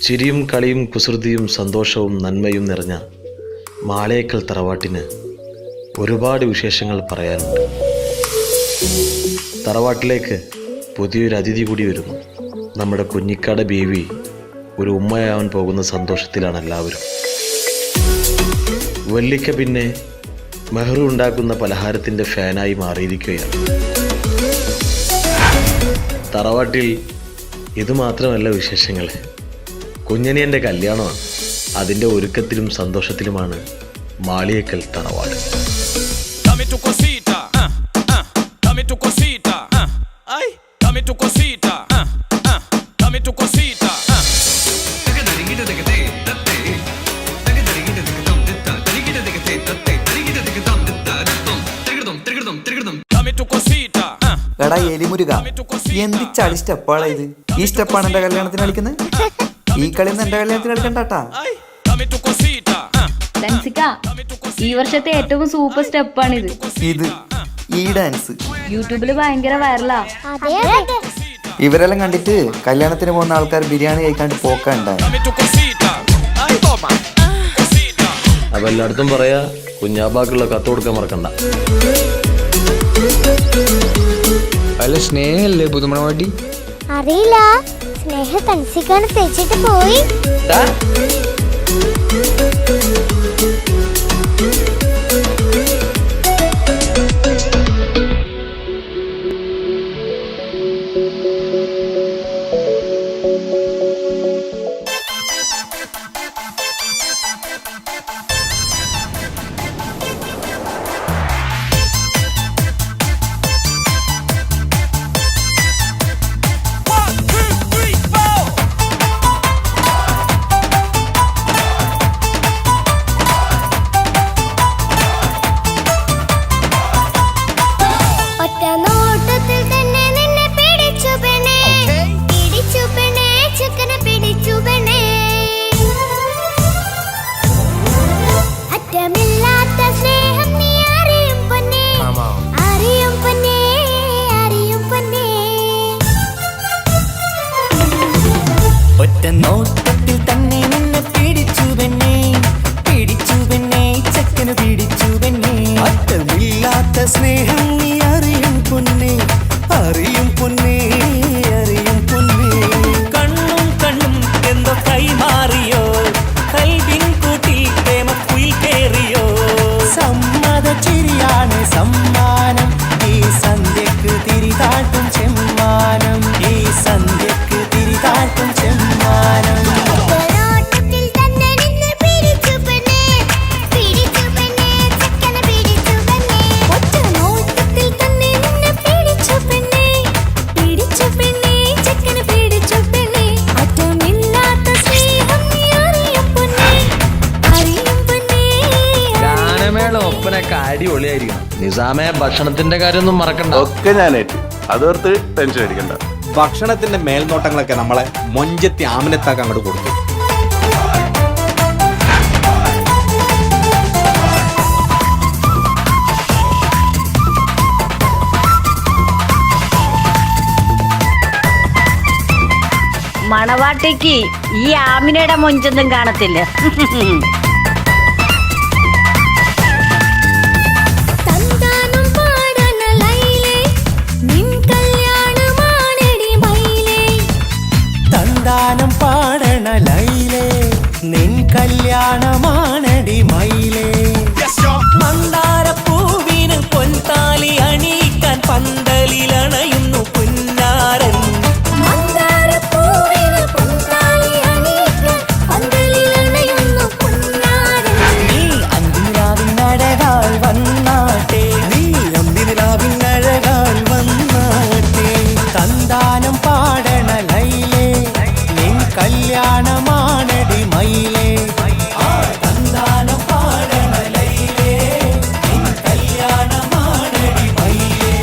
ചിരിയും കളിയും കുസൃതിയും സന്തോഷവും നന്മയും നിറഞ്ഞ മാളേക്കൽ തറവാട്ടിന് ഒരുപാട് വിശേഷങ്ങൾ പറയാനുണ്ട്. തറവാട്ടിലേക്ക് പുതിയൊരു അതിഥി കൂടി വരുന്നു. നമ്മുടെ കുഞ്ഞിക്കാട് ബീവി ഒരു ഉമ്മയാവാൻ പോകുന്ന സന്തോഷത്തിലാണ് എല്ലാവരും. വല്ലിക്ക പിന്നെ മെഹ്റു ഉണ്ടാക്കുന്ന പലഹാരത്തിൻ്റെ ഫാനായി മാറിയിരിക്കുകയാണ്. തറവാട്ടിൽ ഇതുമാത്രമല്ല വിശേഷങ്ങൾ. കുഞ്ഞനിയൻ്റെ കല്യാണമാണ്. അതിൻ്റെ ഒരുക്കത്തിലും സന്തോഷത്തിലുമാണ് മാളിയേക്കൽ തറവാട്. എടാ എലിമുരുക, എന്ത് ചളി സ്റ്റെപ്പാണ് ഇത്? ഈ സ്റ്റെപ്പാണ് എന്റെ കല്യാണത്തിന് കളിക്കുന്നത്? ഈ കളി എന്റെ കല്യാണത്തിന് കളിക്കണ്ടാട്ടാ. ഈ വർഷത്തെ ഏറ്റവും സൂപ്പർ സ്റ്റെപ്പാണിത്. ഈ ഡാൻസ് യൂട്യൂബില് ഭയങ്കര വൈറലാ. ഇവരെല്ലാം കണ്ടിട്ട് കല്യാണത്തിന് പോകുന്ന ആൾക്കാർ ബിരിയാണി കഴിക്കാണ്ട് പോക്കണ്ടായി. അപ്പൊ എല്ലായിടത്തും പറയാ, കുഞ്ഞാബാക്കുള്ള കത്ത് കൊടുക്കാൻ മറക്കണ്ട. അല്ല, സ്നേഹല്ലേ പുതുമണവാട്ടി? അറിയില്ല, സ്നേഹ തൻസിക്കാണ് തെച്ചിട്ട് പോയി. നോട്ടത്തിൽ തന്നെ നിന്നെ പിടിച്ചു പെണ്ണേ, പിടിച്ചു പെണ്ണേ, ചക്കന് പിടിച്ചു പെണ്ണേ. അറ്റമില്ലാത്ത സ്നേഹം നീ അറിയും പൊന്നേ, അറിയും പൊന്നേ, അറിയും പൊന്നേ. കണ്ണും കണ്ണും എന്തോ കൈമാറിയോ, കൽവിൻ കൂട്ടിൽ പ്രേമക്കുയിൽ കേറിയോ. സമ്മത ചിരിയാണ് സമ്മാനം, ഈ സന്ധ്യക്ക് തിരിതാട്ടും ചെമ്മാനം, ഈ സന്ധ്യക്ക് തിരിതാട്ടും ചെമ്മാനം. ഒപ്പനൊക്കെ അടിപൊളിയായിരിക്കണം. നിസാമെ, ഭക്ഷണത്തിന്റെ കാര്യമൊന്നും മറക്കണ്ട. ഒക്കെ ഞാനേറ്റ്, അതോർത്ത് ടെൻഷൻ അടിക്കണ്ട. ഭക്ഷണത്തിന്റെ മേൽനോട്ടങ്ങളൊക്കെ നമ്മളെ മൊഞ്ചത്തി ആമിനത്താക്ക് അങ്ങോട്ട് കൊടുത്തു. മണവാട്ടിക്ക് ഈ ആമിനയുടെ മൊഞ്ചൊന്നും കാണത്തില്ല. തന്താനം പാടണ ലൈലേ, നിൻ കല്യാണമാണടി മയിലേ. മന്ദാരപ്പൂവിന് പൊൻതാലി അണിയിക്കാൻ പന്തലിലണയുന്നു പുന്നാരൻ. നീ അന്തിരാവിനഴകാൽ വന്നാട്ടെ, നീ അന്തിരാവിനഴകാൽ വന്നാട്ടെ. തന്താനം പാടണ ലൈലേ, നിൻ കല്യാണമാണടി മയിലേ. തന്താനം പാടണ ലൈലേ, നിൻ കല്യാണമാണടി മയിലേ.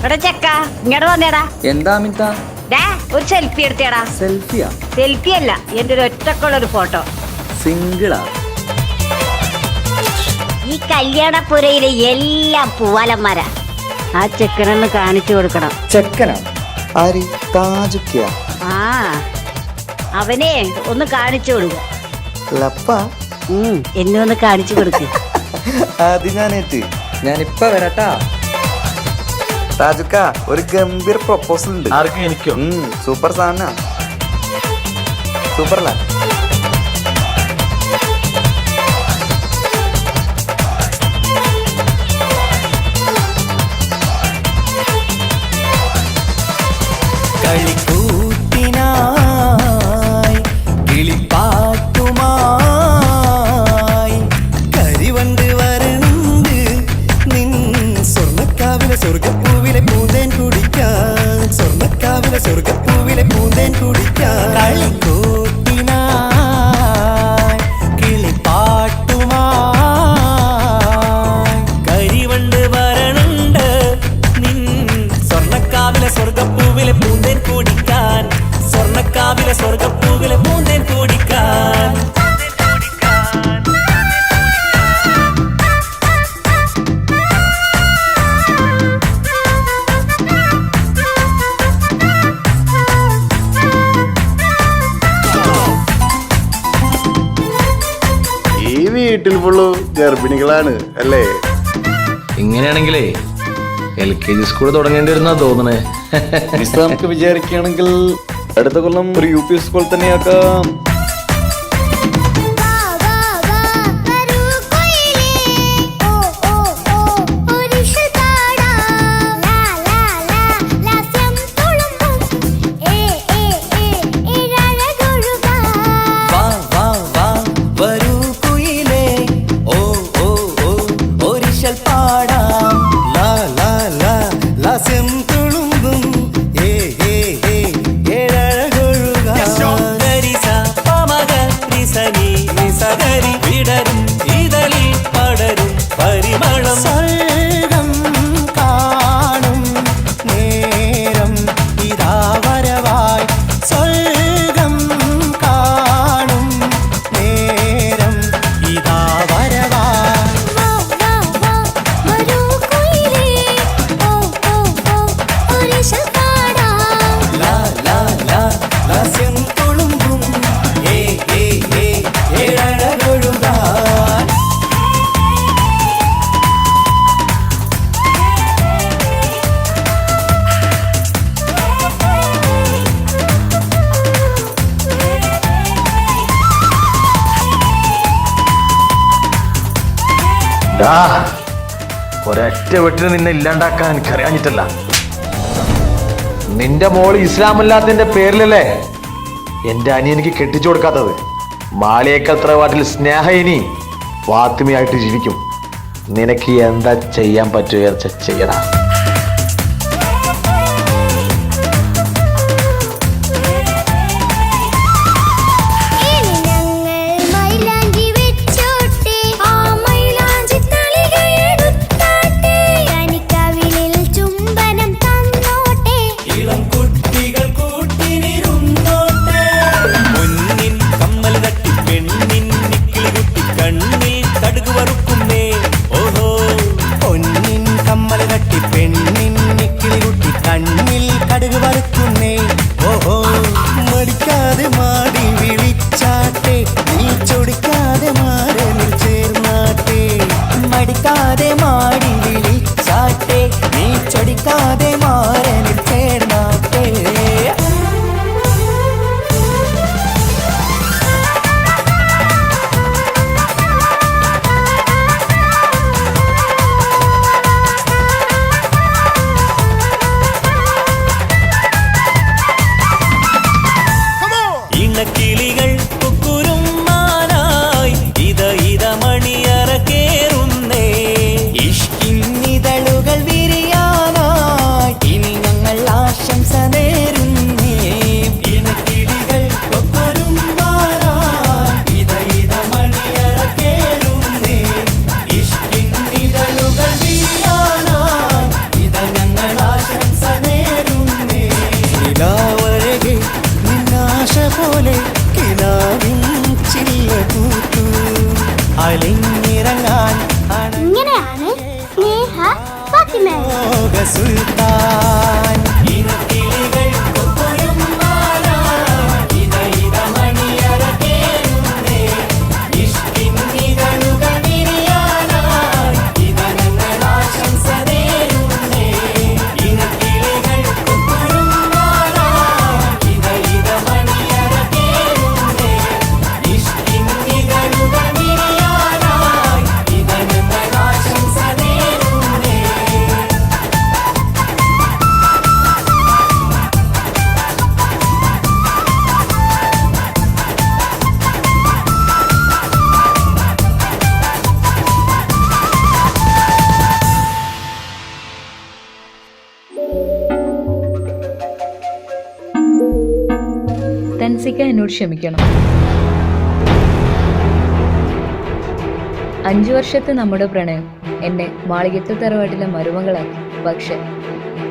എടാ ചെക്ക, ഇങ്ങോട്ട് വന്നേടാ. എന്താ അമിത? ഒരു സെൽഫി എടുത്തേടാ. സെൽഫിയാ? സെൽഫി അല്ല, എന്റെ ഒരു ഒറ്റക്കുള്ളൊരു ഫോട്ടോ. സിംഗിളാ? ഈ കല്യാണപ്പുരയിലെ എല്ലാം പൂവാലന്മാരാ. ആ ചെക്കനൊന്ന് കാണിച്ചു കൊടുക്കണം. ചെക്കനാ? ആര്? താജുക്കിയ? ആ അവനെ ഒന്ന് കാണിച്ചു കൊടുക്ക. ലപ്പ എന്നെ ഒന്ന് കാണിച്ചു കൊടുക്ക. അത് ഞാനേറ്റ്. ഞാനിപ്പ വരാട്ടാ. താജുക്ക ഒരു ഗംഭീർ പ്രൊപ്പോസൽ ഉണ്ട്. ആർക്കും എനിക്കോ? സൂപ്പർ സാധന, സൂപ്പർല. കളിക്കൂത്തിനായി കിളിപ്പാട്ടുമായി കരിവണ്ട് വരണ്ട് നിൻ സ്വർണ്ണക്കാവിലെ സ്വർഗപ്പൂവിലെ പൂന്തേൻ കുടിക്കാൻ, സ്വർണ്ണക്കാവിലെ സ്വർഗപ്പൂവിലെ പൂന്തേൻ കുടിക്കാൻ. കളിക്കൂത്തിനായി കിളിപ്പാട്ടുമായി കരിവണ്ട് വരണ്ട് നിൻ സ്വർണ്ണക്കാവിലെ സ്വർഗപ്പൂവിലെ പൂന്തേൻ കുടിക്കാൻ, സ്വർണ്ണക്കാവിലെ സ്വർഗപ്പൂവിലെ പൂന്തേൻ കുടിക്കാൻ. ഈ വീട്ടിൽ ഫുള്ളു ഗർഭിണികളാണ് അല്ലേ? ഇങ്ങനെയാണെങ്കിലേ LKG സ്കൂൾ തുടങ്ങേണ്ടി വരുന്നാ തോന്നണേ. നമുക്ക് വിചാരിക്കുകയാണെങ്കിൽ അടുത്ത കൊല്ലം ഒരു UP സ്കൂൾ തന്നെയാക്കാം. വാ വാ വാ വരൂ കൊയിലേ ഓ ഓ ഓ ഒരിഷൽ പാടാം ലാ ലാ ലാ ലാസ്യം തുളുമ്പും ഏ ഏ ഏ ഇഴഴകൊഴുകാം. വാ വാ വാ വരൂ കുയിലേ ഓ ഓ ഓ ഒരിശൽ പാടാം ലാ ലാ ലാ ലാസ്യം തുളുമ്പും ഏ ഏ ഏ ഏഴഴകൊഴുകാം. ഗരിസ പമഗ റിസനി നിസഗരി വിടരും ഇതളിൽ പടരും പരിമളം. സ്വർഗം കാണും നേരം ഇതാ വരവായി, സ്വർഗം കാണും നേരം ഇതാ വരവായി. വാ വാ വാ വരൂ കൊയിലേ ഓ ഓ ഓ ഒരിഷൽ പാടാം. ലാ ലാ ലാ ലാസ്യം തുളുമ്പും ഏ ഏ ഏ ഏഴഴകൊഴുകാൻ. ഒരൊറ്റ വീട്ടിൽ നിന്നെ ഇല്ലാണ്ടാക്കാൻ എനിക്കറിയാഞ്ഞിട്ടല്ല. നിന്റെ മോള് ഇസ്ലാമല്ലാത്തതിന്റെ പേരിലല്ലേ എന്റെ അനിയനിക്ക് കെട്ടിച്ചു കൊടുക്കാത്തത്. മാളിയേക്കൽ തറവാട്ടിൽ സ്നേഹ ഇനി ഫാത്തിമയായിട്ട് ജീവിക്കും. നിനക്ക് എന്താ ചെയ്യാൻ പറ്റുക ചെയ്യടാ. ഇനി ഞങ്ങൾ മൈലാഞ്ചി വെച്ചോട്ടെ, ആ മൈലാഞ്ചി തളിക എടുത്താട്ടെ, കനിക്കവിളിൽ ചുംബനം തന്നോട്ടെ. ഇളം കുട്ടികൾ കൂട്ടിനിരുന്നോട്ടെ, പൊന്നിൻ കമ്മൽ തട്ടി പെണ്ണിൻ നിക്കിളി കുട്ടി കണ്ണിൽ കടുക് വറുക്കുന്നേ. ഓഹോ പൊന്നിൻ കമ്മൽ തട്ടി പെണ്ണിൻ നിക്കിളി കുട്ടി കണ്ണിൽ കടുക് വറുക്കുന്നേ. ഓഹോ മടിക്കാതെ മാടി വിളിച്ചാട്ടെ, നീ ചൊടിക്കാതെ മാറനിൽ ചേർന്നാട്ടെ. മടിക്കാതെ മാടി വിളിച്ചാട്ടെ, നീ ചൊടിക്കാതെ മാറനിൽ ചേർന്നാട്ടെ. ഇണക്കിളികൾ കുക്കുരും മാനായി ഇത ഇത മണിയറ കേറുന്നേ. ഇഷ്കിന്നിതളുകൾ വിരിയാനായി ഇനി ഞങ്ങൾ ആശംസ നേരുന്നേ. ഇണക്കിളികൾ കുക്കുരും മാനായി ഇത ഇത മണിയറ കേറുന്നേ. ഇഷ്കിന്നിതളുകൾ വിരിയാനായി ഇത ഞങ്ങൾ ആശംസ നേരുന്നേ. നിലാവഴകെ നിന്നാശ പോലെ കിനാവിൻ ചില്ല കൂത്തു അലിഞ്ഞിറങ്ങാൻ ഇങ്ങനെയാണ് സ്നേഹ ഫാത്തിമ. സുൽത്താൻ ഇനക്കിളികൾ കൊക്കൊരും മാല ഇത ഇത തൻസിക്ക എന്നോട് ക്ഷമിക്കണം. 5 വർഷത്തെ നമ്മുടെ പ്രണയം എന്നെ മാളികത്തെ തറവാട്ടിലെ മരുമകളാക്കി. പക്ഷെ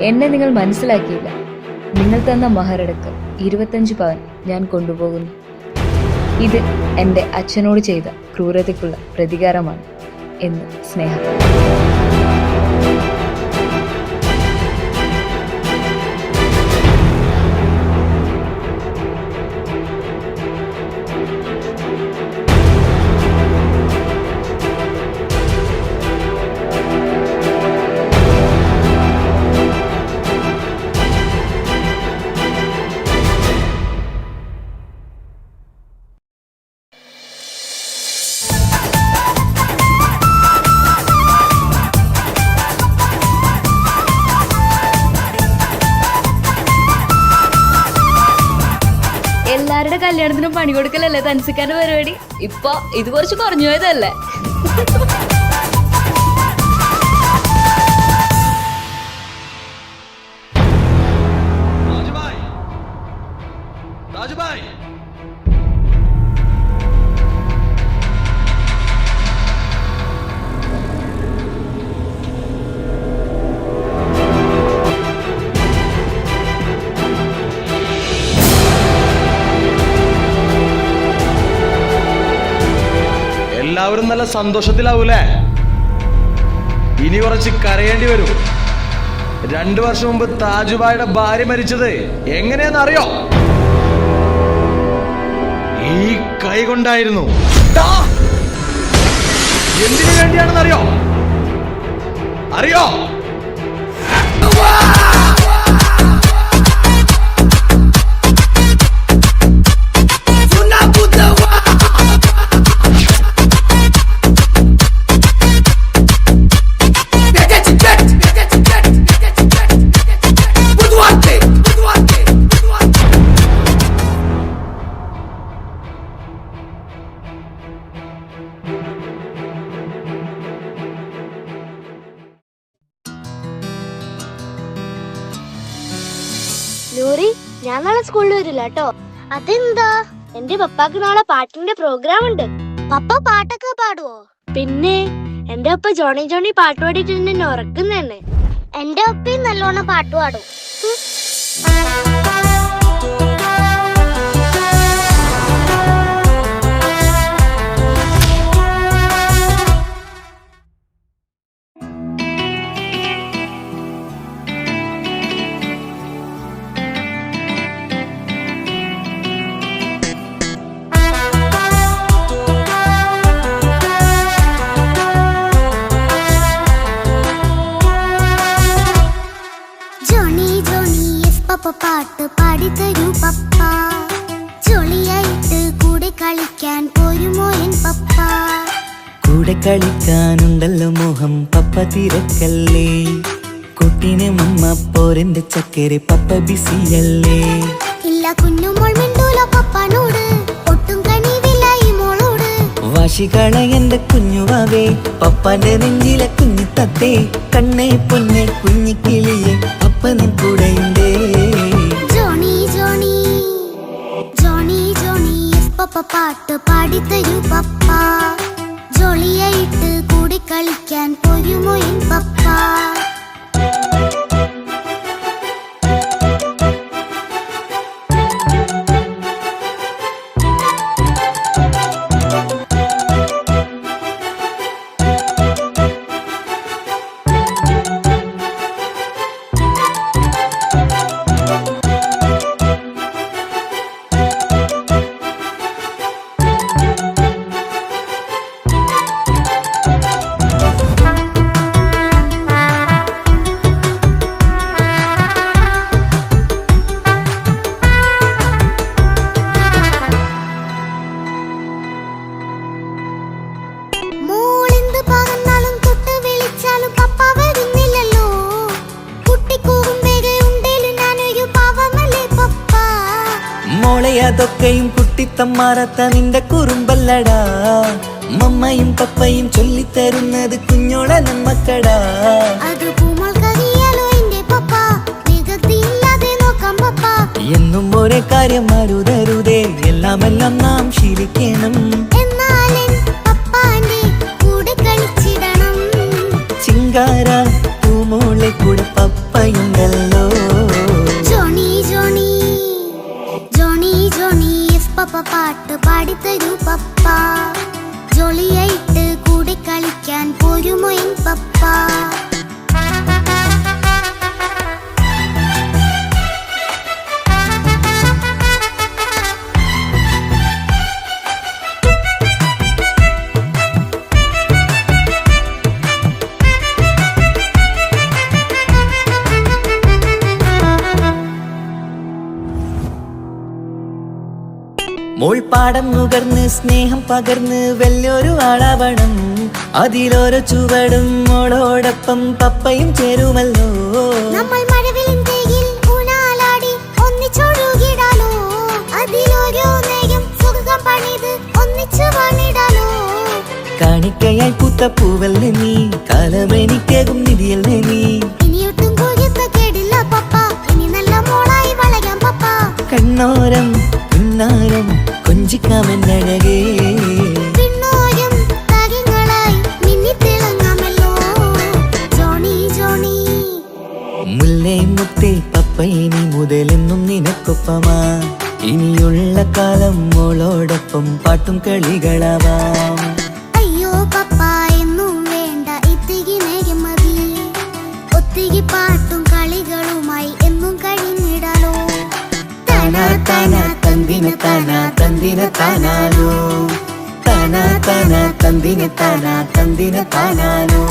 എന്നെ നിങ്ങൾ മനസ്സിലാക്കിയില്ല. നിങ്ങൾ തന്ന മഹറടക്കം 25 പവൻ ഞാൻ കൊണ്ടുപോകുന്നു. ഇത് എൻ്റെ അച്ഛനോട് ചെയ്ത ക്രൂരതയ്ക്കുള്ള പ്രതികാരമാണ് എന്ന് സ്നേഹ. എല്ലാവരുടെ കല്യാണത്തിനും പണി കൊടുക്കലല്ലേ തൻസിക്കാന്റെ പരിപാടി. ഇപ്പൊ ഇത് കുറച്ച് കുറഞ്ഞു പോയതല്ലേ? എല്ലാവരും നല്ല സന്തോഷത്തിലാവൂലേ? ഇനി കുറച്ച് കരയേണ്ടി വരും. 2 വർഷം മുമ്പ് താജുബായുടെ ഭാര്യ മരിച്ചത് എങ്ങനെയാന്ന് അറിയോ? ഈ കൈ കൊണ്ടായിരുന്നു. എന്തിനു വേണ്ടിയാണെന്ന് അറിയോ? അറിയോ? നൂറി, ഞാൻ നാളെ സ്കൂളിൽ വരില്ല കേട്ടോ. അതെന്താ? എന്റെ പപ്പാക്ക് നാളെ പാട്ടിന്റെ പ്രോഗ്രാം ഉണ്ട്. പപ്പ പാട്ടൊക്കെ പാടുവോ? പിന്നെ എന്റെ അപ്പ ജോണി ജോണി പാട്ട് പാടിയിട്ട് എന്നെ ഉറക്കുന്നതന്നെ. എന്റെ അപ്പയും നല്ലോണം പാട്ട് പാടും. പാട്ട് പാടിത്തരൂ പപ്പ, ജോളിയായിട്ട് കൂടെ കളിക്കാൻ പോരുമോ എൻ പപ്പ? കൂടെ കളിക്കാനുണ്ടല്ലോ മോഹം പപ്പ തിരക്കല്ലേ, കുട്ടീനെ മമ്മ പോരെന്റെ ചക്കരെ പപ്പ ബിസിയല്ലേ. ഇല്ല കുഞ്ഞുമോൾ മിണ്ടൂല പപ്പനോട്, ഒട്ടും കണിവില്ല ഈ മോളോട്. വാശികള എന്റെ കുഞ്ഞുവാവേ, പപ്പാന്റെ നെഞ്ചിലെ കുഞ്ഞു തത്തേ, കണ്ണേ പൊന്നെ കുഞ്ഞിക്കിളിയെ അപ്പനും കൂടെയുണ്ടേ. ജോണി ജോണി ജോണി ജോണി പപ്പ പാട്ട് പാടിത്തരൂ പപ്പ, ജോളിയായിട്ട് കൂടെ കളിക്കാൻ പോരുമോ എൻ പപ്പ? അതൊക്കെയും കുട്ടിത്തമ്മാറത്ത നിന്റെ കുറുമ്പല്ലടാ, മമ്മയും പപ്പയും ചൊല്ലിത്തരുന്നത് കുഞ്ഞോളെ നമ്മക്കടാ. എന്നും ഒരേ കാര്യം അരുതരുതേ, എല്ലാം നാം ശീലിക്കണം. എന്നാലും പപ്പാന്റെ കൂടെ കളിച്ചിടണം. ചിങ്കാര പൂമോളെ കൂടെ പപ്പയുണ്ടല്ലോ. Johnny Johnny Johnny Johnny yes papa പാട്ട് പാടിത്തരൂ പപ്പ. ജോളിയായിട്ട് കൂടെ കളിക്കാൻ പോരുമോ എൻ പപ്പ? മോൾ പാടം നുകർന്ന് സ്നേഹം പകർന്ന് വലിയൊരു ആളാവണം. അതിലോരോ ചുവടും മോളോടൊപ്പം പപ്പയും ചേരുമല്ലോ. നമ്മൾ മഴവിലിൻ തേയിൽ ഊഞ്ഞാലാടി ഒന്നിച്ചൊഴുകിടാലോ. അതിലോരോ നേരം സുഖം പണിത് ഒന്നിച്ചു പണിടാലോ. കാണിക്കയായി പൂത്ത പൂവല്ലേ നീ, കാലമെനിക്കേകും നിധിയല്ലേ നീ. ഇനിയൊട്ടും കുരുത്ത കേടില്ല പപ്പ, ഇനി നല്ല മോളായി വളരാം പപ്പ. കണ്ണോരം പിന്നാരം കൊഞ്ചിക്കാമെന്നഴകേ. പിന്നോരും താരങ്ങളായി മിന്നിത്തിളങ്ങാമല്ലോ. ജോണി ജോണി മുല്ലേ മുത്തേ പപ്പ ഇനി മുതലെന്നും നിനക്കൊപ്പമാ. ഇനിയുള്ള കാലം മോളോടൊപ്പം പാട്ടും കളികളാവാം. അയ്യോ പപ്പ എന്നും വേണ്ട ഇത്തിരി നേരം മതി. ഒത്തിരി പാട്ടും കളികളുമായി എന്നും കഴിഞ്ഞിടാലോ. താനാ താനാ തന്തിന താനാ തന്തിന താനാലോ. താനാ താനാ തന്തിന താനാ തന്തിന താനാലോ.